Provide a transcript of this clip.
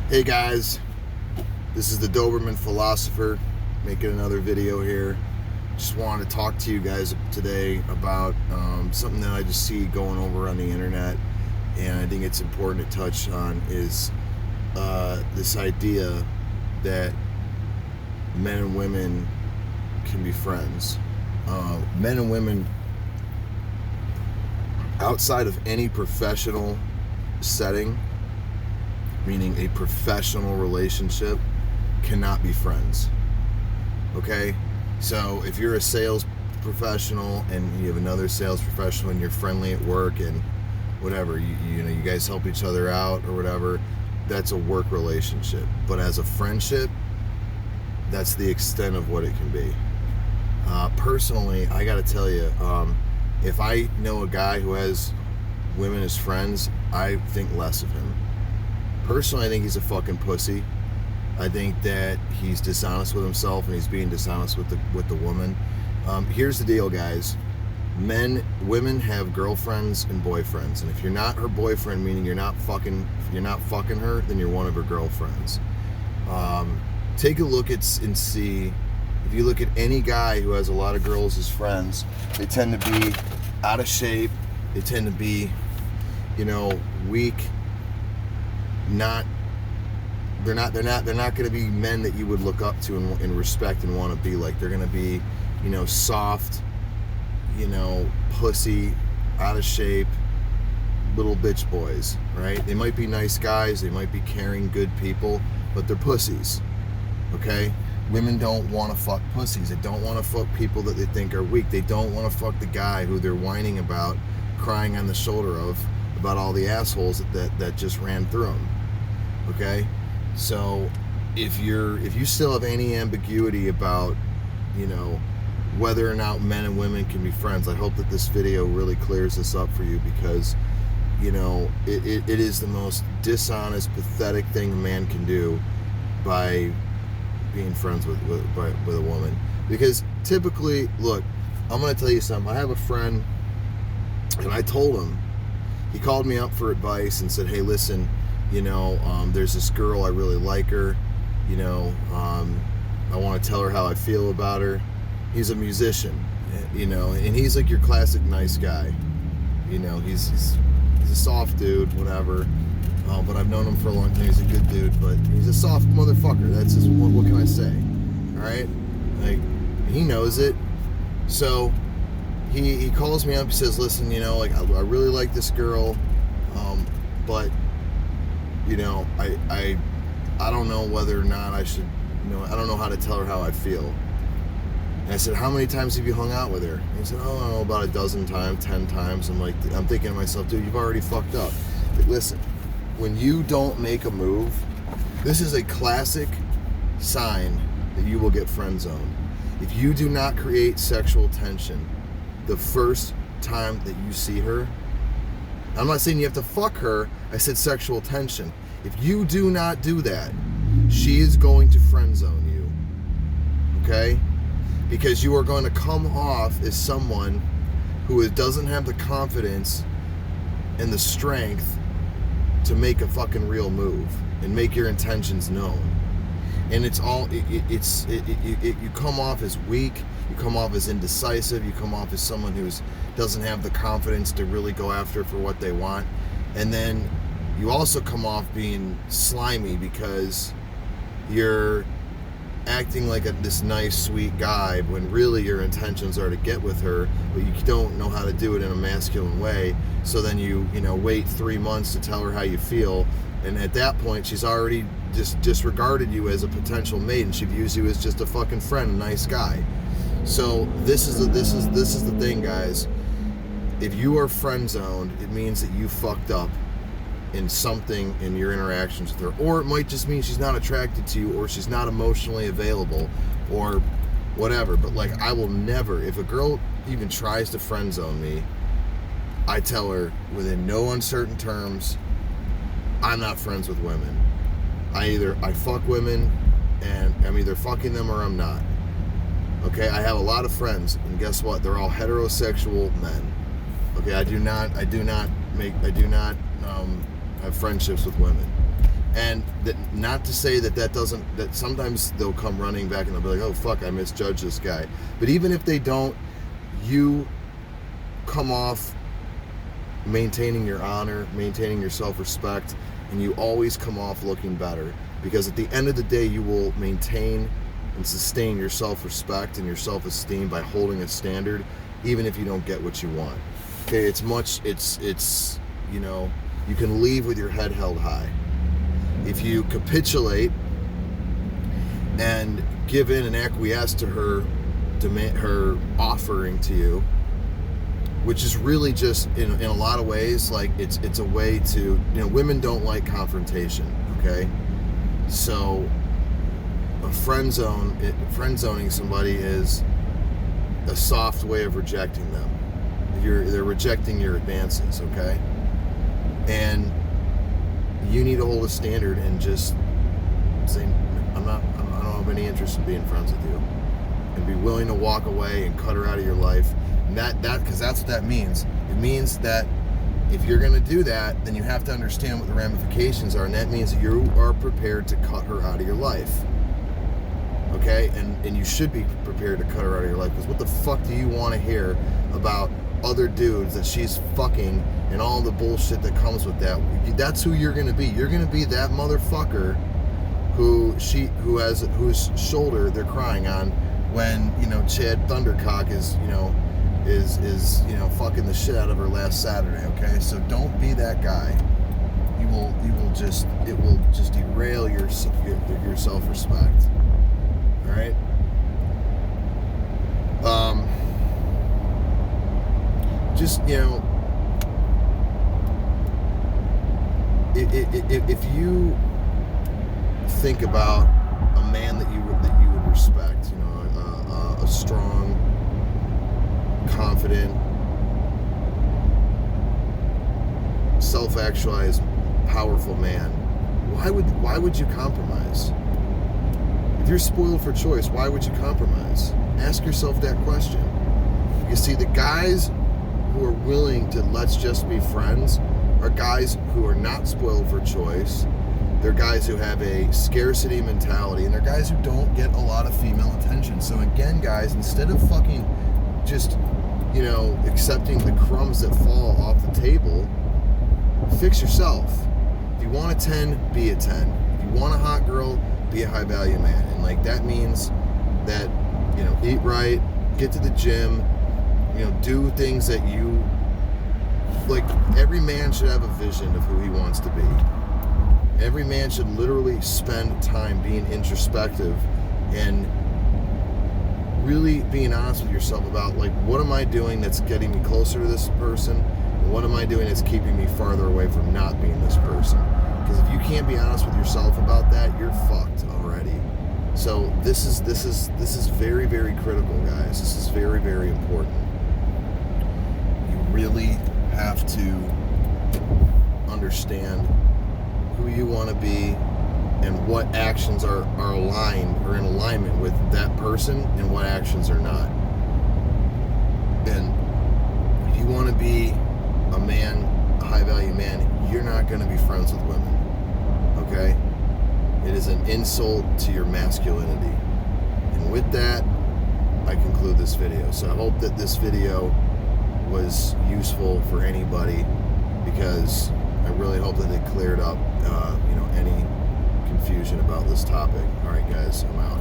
Hey guys, this is the Doberman Philosopher making another video here. Just wanted to talk to you guys today about something that I just see going over on the internet, and I think it's important to touch on is this idea that men and women can be friends. Men and women outside of any professional setting, meaning a professional relationship, cannot be friends. Okay? So if you're a sales professional and you have another sales professional and you're friendly at work and whatever, you guys help each other out or whatever, that's a work relationship. But as a friendship, that's the extent of what it can be. Personally, I gotta tell you, if I know a guy who has women as friends, I think less of him. Personally, I think he's a fucking pussy. I think that he's dishonest with himself and he's being dishonest with the woman. Here's the deal, guys. Women have girlfriends and boyfriends, and if you're not her boyfriend, meaning you're not fucking her, then you're one of her girlfriends. Take a look and see. If you look at any guy who has a lot of girls as friends, they tend to be out of shape. They tend to be, weak. They're not going to be men that you would look up to and respect and want to be like. They're going to be, soft, pussy, out of shape, little bitch boys, right? They might be nice guys, they might be caring, good people, but they're pussies, okay? Women don't want to fuck pussies. They don't want to fuck people that they think are weak. They don't want to fuck the guy who they're whining about, crying on the shoulder of, about all the assholes that just ran through them. Okay, so if you still have any ambiguity about whether or not men and women can be friends, I hope that this video really clears this up for you, because it is the most dishonest, pathetic thing a man can do by being friends with a woman. Because typically, look, I'm gonna tell you something. I have a friend, and I told him, he called me up for advice and said, hey, listen, there's this girl, I really like her, I want to tell her how I feel about her. He's a musician, and he's like your classic nice guy. He's a soft dude, whatever, but I've known him for a long time. He's a good dude, but he's a soft motherfucker. That's just, what can I say? All right? Like, he knows it. So he calls me up, he says, listen, I really like this girl, but I don't know whether or not I should, I don't know how to tell her how I feel. And I said, how many times have you hung out with her? And he said, I don't know, about a dozen times, 10 times. I'm thinking to myself, dude, you've already fucked up. But listen, when you don't make a move, this is a classic sign that you will get friend zoned. If you do not create sexual tension the first time that you see her, I'm not saying you have to fuck her, I said sexual tension. If you do not do that, she is going to friend zone you, okay? Because you are going to come off as someone who doesn't have the confidence and the strength to make a fucking real move and make your intentions known. And you come off as weak, you come off as indecisive, you come off as someone who doesn't have the confidence to really go after for what they want. And then you also come off being slimy because you're acting like this nice, sweet guy when really your intentions are to get with her, but you don't know how to do it in a masculine way. So then you wait 3 months to tell her how you feel, and at that point she's already just disregarded you as a potential mate, and she views you as just a fucking friend, a nice guy. So this is the thing, guys. If you are friend zoned, it means that you fucked up in something in your interactions with her, or it might just mean she's not attracted to you, or she's not emotionally available, or whatever. But like, I will never, if a girl even tries to friend zone me, I tell her within no uncertain terms, I'm not friends with women. I fuck women, and I'm either fucking them or I'm not. Okay, I have a lot of friends, and guess what? They're all heterosexual men. Okay, I do not have friendships with women. And that, not to say that doesn't, that sometimes they'll come running back and they'll be like, oh fuck, I misjudged this guy. But even if they don't, you come off maintaining your honor, maintaining your self-respect, and you always come off looking better, because at the end of the day you will maintain and sustain your self-respect and your self-esteem by holding a standard, even if you don't get what you want. Okay, it's you know, you can leave with your head held high. If you capitulate and give in and acquiesce to her demand, her offering to you, which is really just in a lot of ways, like it's a way to, you know, women don't like confrontation, okay? So friend-zoning somebody is a soft way of rejecting them. They're rejecting your advances, okay? And you need to hold a standard and just say, I don't have any interest in being friends with you, and be willing to walk away and cut her out of your life. And that because that's what that means. It means that if you're going to do that, then you have to understand what the ramifications are, and that means that you are prepared to cut her out of your life. Okay? And you should be prepared to cut her out of your life, because what the fuck do you want to hear about other dudes that she's fucking and all the bullshit that comes with that? That's who you're going to be. You're going to be that motherfucker whose shoulder they're crying on when, you know, Chad Thundercock is fucking the shit out of her last Saturday. Okay, so don't be that guy. It will just derail your self-respect. All right. Just, you know, if you think about a man that you would respect, you know, a strong, confident, self-actualized, powerful man, why would you compromise? If you're spoiled for choice, why would you compromise? Ask yourself that question. You see, the guys who are willing to let's just be friends are guys who are not spoiled for choice. They're guys who have a scarcity mentality, and they're guys who don't get a lot of female attention. So again, guys, instead of fucking just, you know, accepting the crumbs that fall off the table, fix yourself. If you want a 10, be a 10. If you want a hot girl, be a high value man. And like that means that, you know, eat right, get to the gym, you know, do things that you like. Every man should have a vision of who he wants to be. Every man should literally spend time being introspective and really being honest with yourself about, like, what am I doing that's getting me closer to this person, and what am I doing that's keeping me farther away from not being this person? Because if you can't be honest with yourself about that, you're fucked already. So this is very, very critical, guys. This is very, very important. You really have to understand who you want to be and what actions are aligned or in alignment with that person and what actions are not. And if you want to be a man, a high value man, you're not going to be friends with women. Okay? It is an insult to your masculinity. And with that, I conclude this video. So I hope that this video was useful for anybody, because I really hope that it cleared up, any confusion about this topic. All right, guys, I'm out.